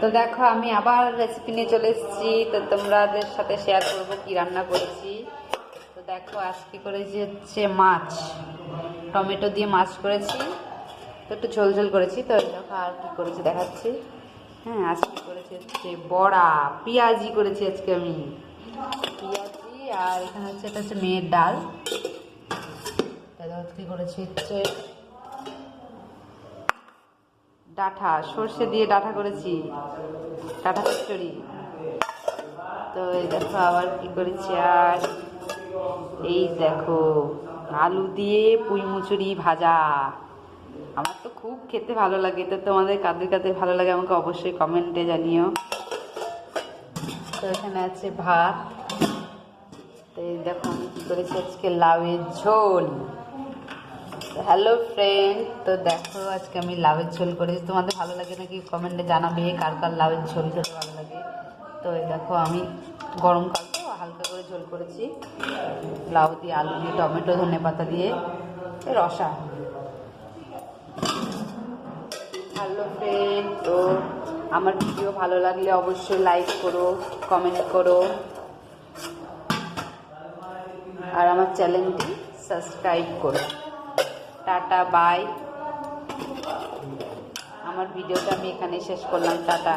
তো দেখো আমি আবার রেসিপি নিয়ে চলে এসেছি, তো তোমাদের সাথে শেয়ার করবো কি রান্না করেছি। তো দেখো আজকে করেছি হচ্ছে মাছ, টমেটো দিয়ে মাছ করেছি, তো একটু ঝোল ঝোল করেছি। তো দেখো আর কি করেছি দেখাচ্ছি। হ্যাঁ, আজকে করেছি হচ্ছে বড়া, পেঁয়াজি করেছি আজকে আমি, পেঁয়াজি। আর এখানে হচ্ছে এটা হচ্ছে মেয়ের ডাল। আজকে করেছি হচ্ছে ডাঁটা, সর্ষে দিয়ে ডাঁটা করেছি, ডাঁটা চচ্চড়ি। তো এই দেখো আবার কি করেছি, আর এই দেখো আলু দিয়ে পুঁই মুচুরি ভাজা। আমার তো খুব খেতে ভালো লাগে, তো তোমাদের কাদের কাদের ভালো লাগে আমাকে অবশ্যই কমেন্টে জানিও। তো এখানে আছে ভাত। তো এই দেখো আমি কী করেছি আজকে, লাউয়ের ঝোল। হ্যালো ফ্রেন্ড, তো দেখো আজকে আমি লাউয়ের ঝোল করেছি। তোমাদের ভালো লাগে নাকি কমেন্টে জানাবে, কার কার লাউয়ের ঝোল খেতে ভালো লাগে। তো এই দেখো আমি গরমকাল তো হালকা করে ঝোল করেছি, লাউ দিয়ে, আলু দিয়ে, টমেটো, ধনেপাতা দিয়ে রসা। হ্যালো ফ্রেন্ড, তো আমার ভিডিও ভালো লাগলে অবশ্যই লাইক করো, কমেন্ট করো, আর আমার চ্যানেলটি সাবস্ক্রাইব করো। Tata, bye. আমার ভিডিওটা আমি এখানেই শেষ করলাম। টাটা।